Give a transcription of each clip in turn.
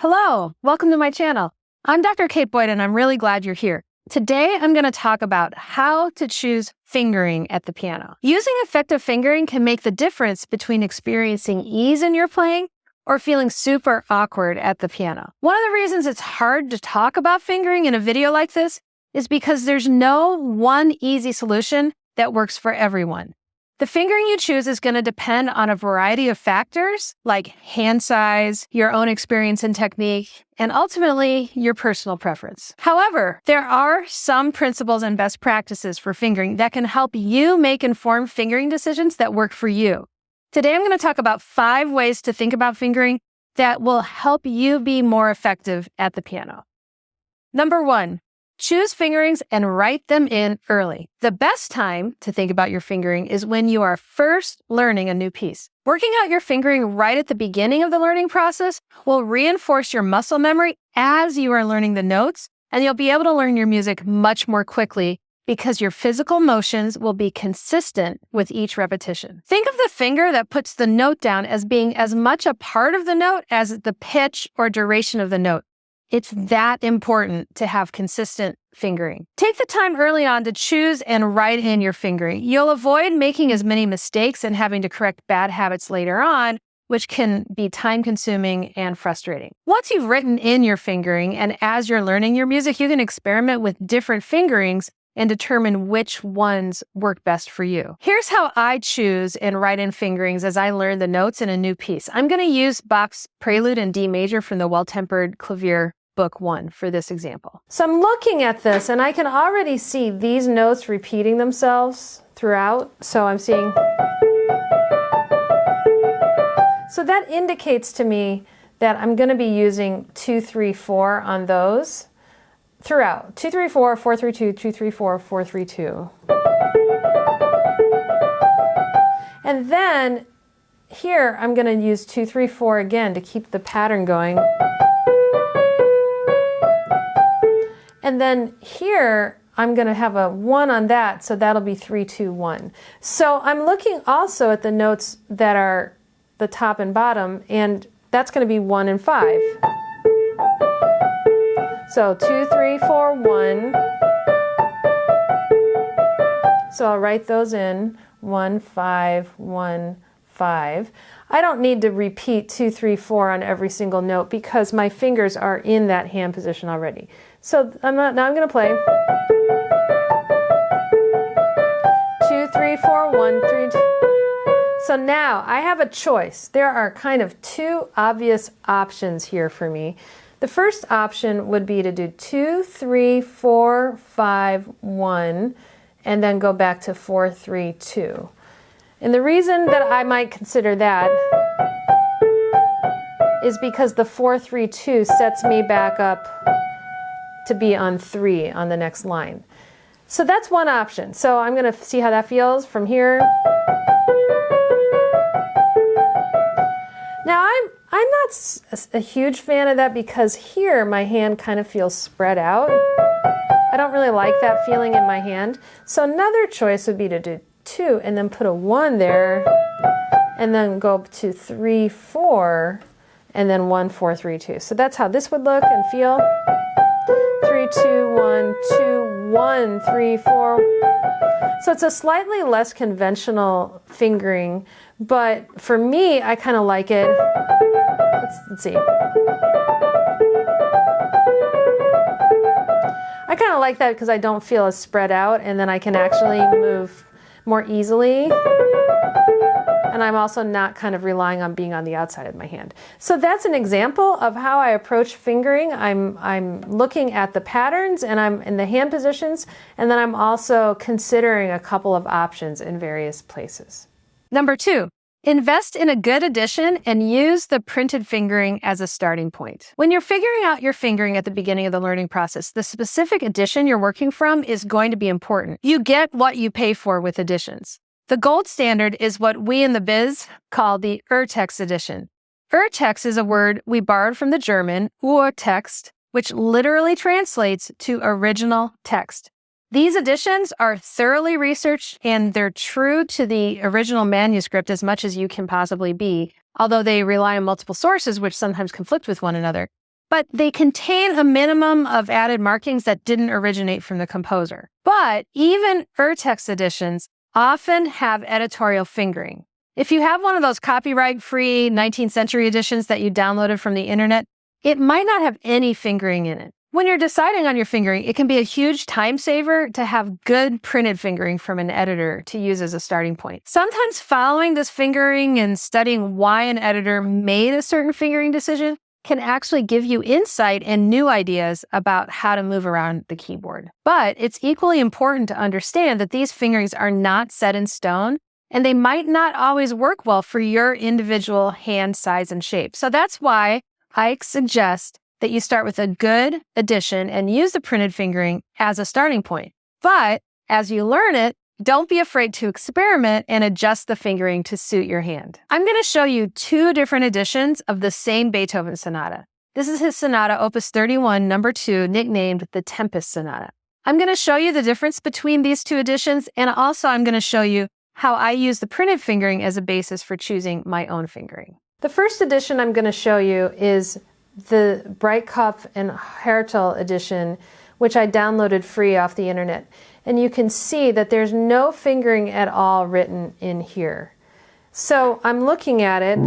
Hello, welcome to my channel. I'm Dr. Kate Boyd and I'm really glad you're here. Today, I'm going to talk about how to choose fingering at the piano. Using effective fingering can make the difference between experiencing ease in your playing or feeling super awkward at the piano. One of the reasons it's hard to talk about fingering in a video like this is because there's no one easy solution that works for everyone. The fingering you choose is going to depend on a variety of factors like hand size, your own experience and technique, and ultimately your personal preference. However, there are some principles and best practices for fingering that can help you make informed fingering decisions that work for you. Today, I'm going to talk about 5 ways to think about fingering that will help you be more effective at the piano. Number 1. Choose fingerings and write them in early. The best time to think about your fingering is when you are first learning a new piece. Working out your fingering right at the beginning of the learning process will reinforce your muscle memory as you are learning the notes, and you'll be able to learn your music much more quickly because your physical motions will be consistent with each repetition. Think of the finger that puts the note down as being as much a part of the note as the pitch or duration of the note. It's that important to have consistent fingering. Take the time early on to choose and write in your fingering. You'll avoid making as many mistakes and having to correct bad habits later on, which can be time-consuming and frustrating. Once you've written in your fingering and as you're learning your music, you can experiment with different fingerings and determine which ones work best for you. Here's how I choose and write in fingerings as I learn the notes in a new piece. I'm going to use Bach's Prelude in D major from the Well-Tempered Clavier Book 1 for this example. So I'm looking at this and I can already see these notes repeating themselves throughout. So I'm seeing. So that indicates to me that I'm going to be using 2, 3, 4 on those throughout. 2, 3, 4, 4, 3, 2, 2, 3, 4, 4, 3, 2. And then here I'm going to use 2, 3, 4 again to keep the pattern going. And then here, I'm going to have a 1 on that, so that'll be 3, 2, 1. So I'm looking also at the notes that are the top and bottom, and that's going to be 1 and 5. So 2, 3, 4, 1. So I'll write those in. 1, 5, 1, 5. I don't need to repeat 2, 3, 4 on every single note because my fingers are in that hand position already. So now I'm going to play 2, 3, 4, 1, 3, 2. So now I have a choice. There are kind of 2 obvious options here for me. The first option would be to do 2, 3, 4, 5, 1, and then go back to 4, 3, 2. And the reason that I might consider that is because the 4, 3, 2 sets me back up to be on 3 on the next line. So that's one option. So I'm going to see how that feels from here. Now I'm not a huge fan of that because here my hand kind of feels spread out. I don't really like that feeling in my hand. So another choice would be to do 2 and then put a 1 there and then go to 3, 4 and then 1, 4, 3, 2. So that's how this would look and feel. 3, 2, 1, 2, 1, 3, 4. So it's a slightly less conventional fingering, but for me, I kind of like it. Let's see. I kind of like that because I don't feel as spread out, and then I can actually move more easily. And I'm also not kind of relying on being on the outside of my hand. So that's an example of how I approach fingering. I'm looking at the patterns and I'm in the hand positions, and then I'm also considering a couple of options in various places. Number 2, invest in a good edition and use the printed fingering as a starting point. When you're figuring out your fingering at the beginning of the learning process, the specific edition you're working from is going to be important. You get what you pay for with editions. The gold standard is what we in the biz call the Urtext edition. Urtext is a word we borrowed from the German Urtext, which literally translates to original text. These editions are thoroughly researched and they're true to the original manuscript as much as you can possibly be, although they rely on multiple sources which sometimes conflict with one another. but they contain a minimum of added markings that didn't originate from the composer. But even urtext editions often have editorial fingering. If you have one of those copyright-free 19th century editions that you downloaded from the internet, it might not have any fingering in it. When you're deciding on your fingering, it can be a huge time saver to have good printed fingering from an editor to use as a starting point. Sometimes following this fingering and studying why an editor made a certain fingering decision can actually give you insight and new ideas about how to move around the keyboard. But it's equally important to understand that these fingerings are not set in stone, and they might not always work well for your individual hand size and shape. So that's why I suggest that you start with a good edition and use the printed fingering as a starting point. But as you learn it, don't be afraid to experiment and adjust the fingering to suit your hand. I'm going to show you two different editions of the same Beethoven sonata. This is his sonata, Opus 31, number 2, nicknamed the Tempest Sonata. I'm going to show you the difference between these two editions, and also I'm going to show you how I use the printed fingering as a basis for choosing my own fingering. The first edition I'm going to show you is the Breitkopf and Hertel edition, which I downloaded free off the internet. And you can see that there's no fingering at all written in here. So I'm looking at it,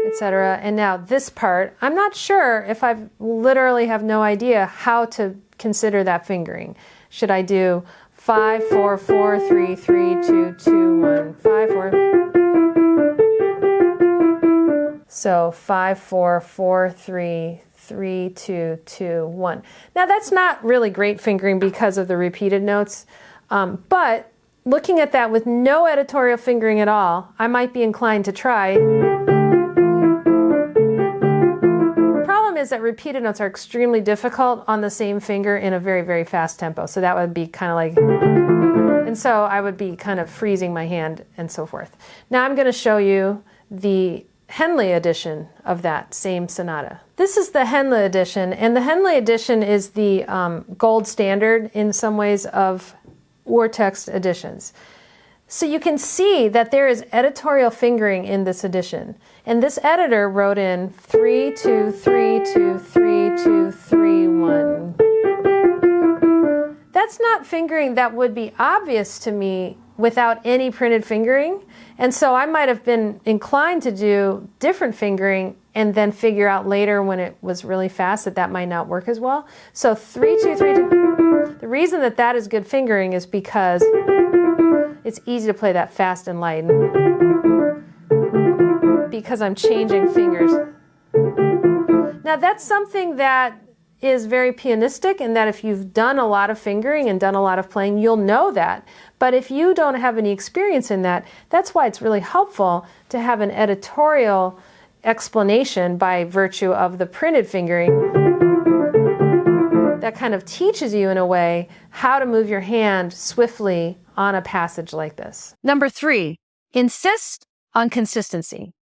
etc. And now this part, I'm not sure if I literally have no idea how to consider that fingering. Should I do 5, 4, 4, 3, 3, 2, 2, 1, 5, 4. So 5, 4, 4, 3, 3, 2, 2, 1. Now that's not really great fingering because of the repeated notes, but looking at that with no editorial fingering at all, I might be inclined to try. The problem is that repeated notes are extremely difficult on the same finger in a very, very fast tempo. So that would be kind of like, and so I would be kind of freezing my hand and so forth. Now I'm going to show you the Henley edition of that same sonata. This is the Henley edition, and the Henley edition is the gold standard in some ways of urtext editions. So you can see that there is editorial fingering in this edition. And this editor wrote in 3, 2, 3, 2, 3, 2, 3, 1. That's not fingering that would be obvious to me without any printed fingering. And so I might have been inclined to do different fingering and then figure out later when it was really fast that that might not work as well. So 3, 2, 3, 2. The reason that that is good fingering is because it's easy to play that fast and light because I'm changing fingers. Now that's something that is very pianistic, and that if you've done a lot of fingering and done a lot of playing, you'll know that. But if you don't have any experience in that, that's why it's really helpful to have an editorial explanation by virtue of the printed fingering that kind of teaches you in a way how to move your hand swiftly on a passage like this. Number 3, insist on consistency.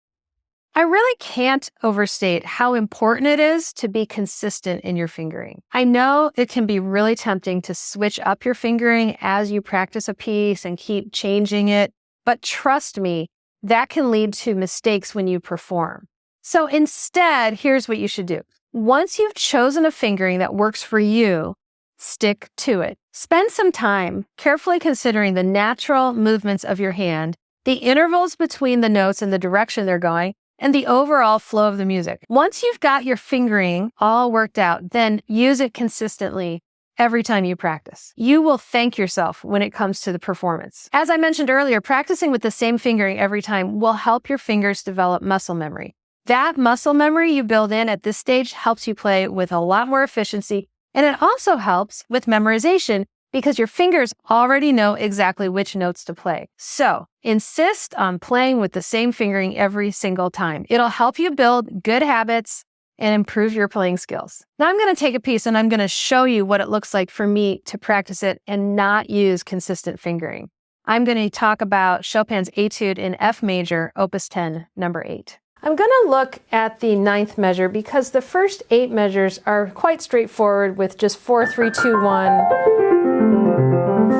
I really can't overstate how important it is to be consistent in your fingering. I know it can be really tempting to switch up your fingering as you practice a piece and keep changing it, but trust me, that can lead to mistakes when you perform. So instead, here's what you should do. Once you've chosen a fingering that works for you, stick to it. Spend some time carefully considering the natural movements of your hand, the intervals between the notes and the direction they're going, and the overall flow of the music. Once you've got your fingering all worked out, then use it consistently every time you practice. You will thank yourself when it comes to the performance. As I mentioned earlier, practicing with the same fingering every time will help your fingers develop muscle memory. That muscle memory you build in at this stage helps you play with a lot more efficiency, and it also helps with memorization because your fingers already know exactly which notes to play. So insist on playing with the same fingering every single time. It'll help you build good habits and improve your playing skills. Now I'm going to take a piece and I'm going to show you what it looks like for me to practice it and not use consistent fingering. I'm going to talk about Chopin's Etude in F major, Opus 10, number 8. I'm going to look at the 9th measure because the first 8 measures are quite straightforward with just 4, 3, 2, 1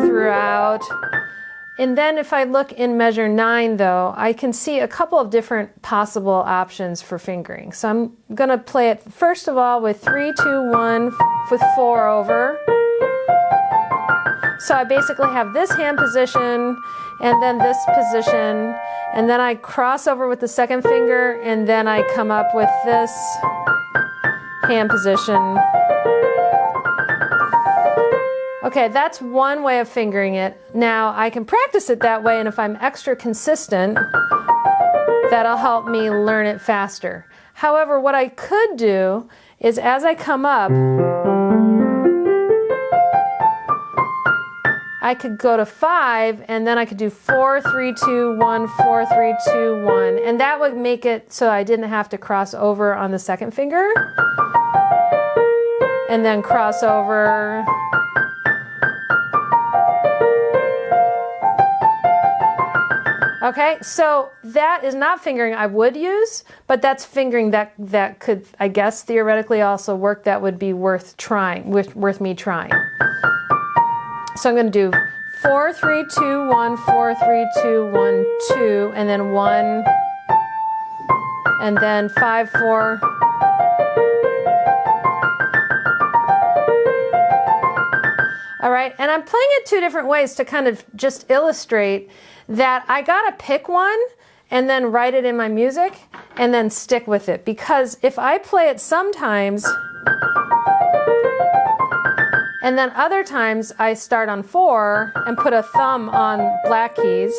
throughout. And then if I look in measure 9 though, I can see a couple of different possible options for fingering. So I'm going to play it first of all with 3, 2, 1 with 4 over. So I basically have this hand position and then this position, and then I cross over with the second finger, and then I come up with this hand position. Okay, that's one way of fingering it. Now I can practice it that way, and if I'm extra consistent, that'll help me learn it faster. However, what I could do is as I come up, I could go to 5, and then I could do 4, 3, 2, 1, 4, 3, 2, 1. And that would make it so I didn't have to cross over on the second finger. And then cross over. Okay, so that is not fingering I would use, but that's fingering that could, I guess, theoretically also work. That would be worth trying, worth me trying. So I'm going to do 4, 3, 2, 1, 4, 3, 2, 1, 2, and then 1, and then 5, 4. All right, and I'm playing it 2 different ways to kind of just illustrate that I gotta pick one and then write it in my music and then stick with it. Because if I play it sometimes, and then other times I start on 4 and put a thumb on black keys,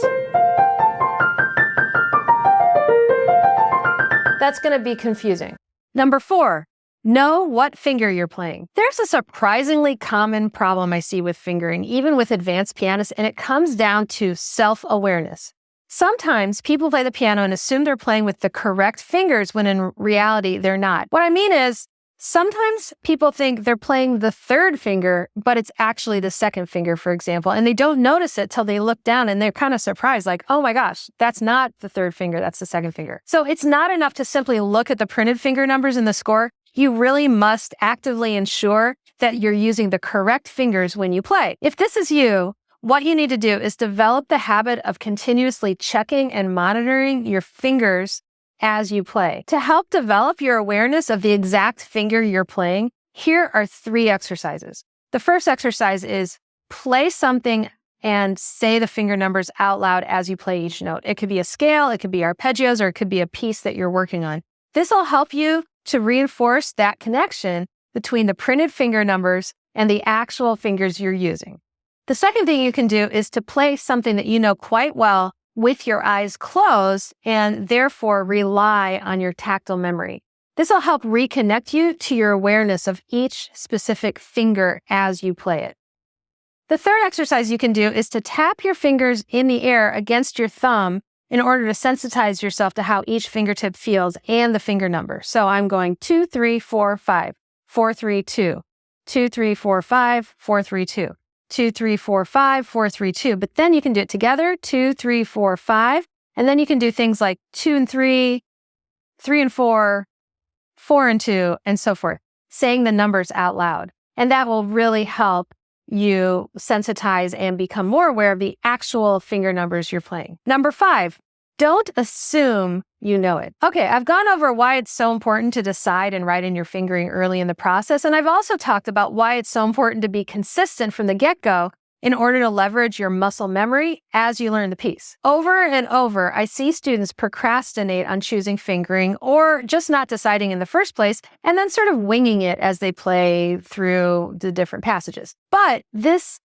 that's going to be confusing. Number 4, know what finger you're playing. There's a surprisingly common problem I see with fingering, even with advanced pianists, and it comes down to self-awareness. Sometimes people play the piano and assume they're playing with the correct fingers when in reality they're not. What I mean is, sometimes people think they're playing the third finger, but it's actually the second finger, for example, and they don't notice it till they look down and they're kind of surprised, like, oh my gosh, that's not the third finger, that's the second finger. So it's not enough to simply look at the printed finger numbers in the score. You really must actively ensure that you're using the correct fingers when you play. If this is you, what you need to do is develop the habit of continuously checking and monitoring your fingers as you play. To help develop your awareness of the exact finger you're playing, here are 3 exercises. The first exercise is play something and say the finger numbers out loud as you play each note. It could be a scale, it could be arpeggios, or it could be a piece that you're working on. This will help you to reinforce that connection between the printed finger numbers and the actual fingers you're using. The second thing you can do is to play something that you know quite well with your eyes closed and therefore rely on your tactile memory. This will help reconnect you to your awareness of each specific finger as you play it. The third exercise you can do is to tap your fingers in the air against your thumb in order to sensitize yourself to how each fingertip feels and the finger number. So I'm going 2, 3, 4, 5, 4, 3, 2, 2, 3, 4, 5, 4, 3, 2. 2, 3, 4, 5, 4, 3, 2. But then you can do it together, 2, 3, 4, 5. And then you can do things like 2 and 3, 3 and 4, 4 and 2, and so forth, saying the numbers out loud. And that will really help you sensitize and become more aware of the actual finger numbers you're playing. Number 5, don't assume you know it. Okay, I've gone over why it's so important to decide and write in your fingering early in the process, and I've also talked about why it's so important to be consistent from the get-go in order to leverage your muscle memory as you learn the piece. Over and over, I see students procrastinate on choosing fingering or just not deciding in the first place, and then sort of winging it as they play through the different passages. But this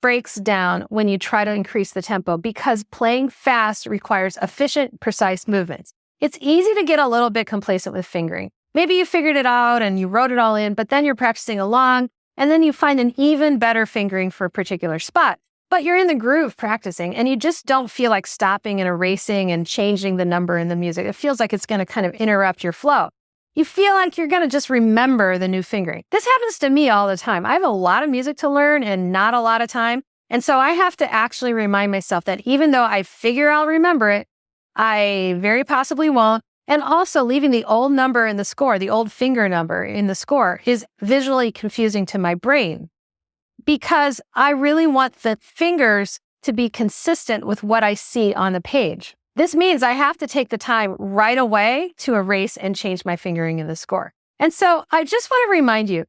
breaks down when you try to increase the tempo because playing fast requires efficient, precise movements. It's easy to get a little bit complacent with fingering. Maybe you figured it out and you wrote it all in, but then you're practicing along and then you find an even better fingering for a particular spot. But you're in the groove practicing and you just don't feel like stopping and erasing and changing the number in the music. It feels like it's going to kind of interrupt your flow. You feel like you're going to just remember the new fingering. This happens to me all the time. I have a lot of music to learn and not a lot of time. And so I have to actually remind myself that even though I figure I'll remember it, I very possibly won't. And also leaving the old number in the score, the old finger number in the score, is visually confusing to my brain because I really want the fingers to be consistent with what I see on the page. This means I have to take the time right away to erase and change my fingering in the score. And so I just want to remind you,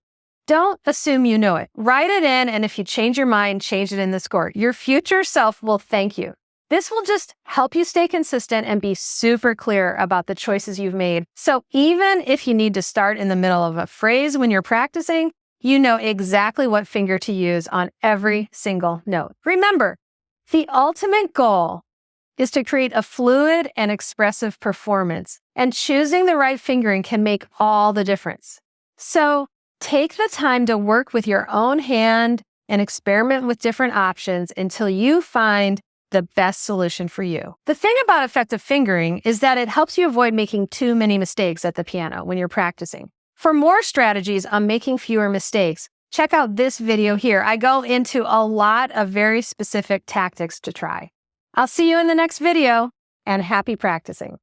don't assume you know it. Write it in, and if you change your mind, change it in the score. Your future self will thank you. This will just help you stay consistent and be super clear about the choices you've made. So even if you need to start in the middle of a phrase when you're practicing, you know exactly what finger to use on every single note. Remember, the ultimate goal is to create a fluid and expressive performance, and choosing the right fingering can make all the difference. So take the time to work with your own hand and experiment with different options until you find the best solution for you. The thing about effective fingering is that it helps you avoid making too many mistakes at the piano when you're practicing. For more strategies on making fewer mistakes, check out this video here. I go into a lot of very specific tactics to try. I'll see you in the next video, and happy practicing.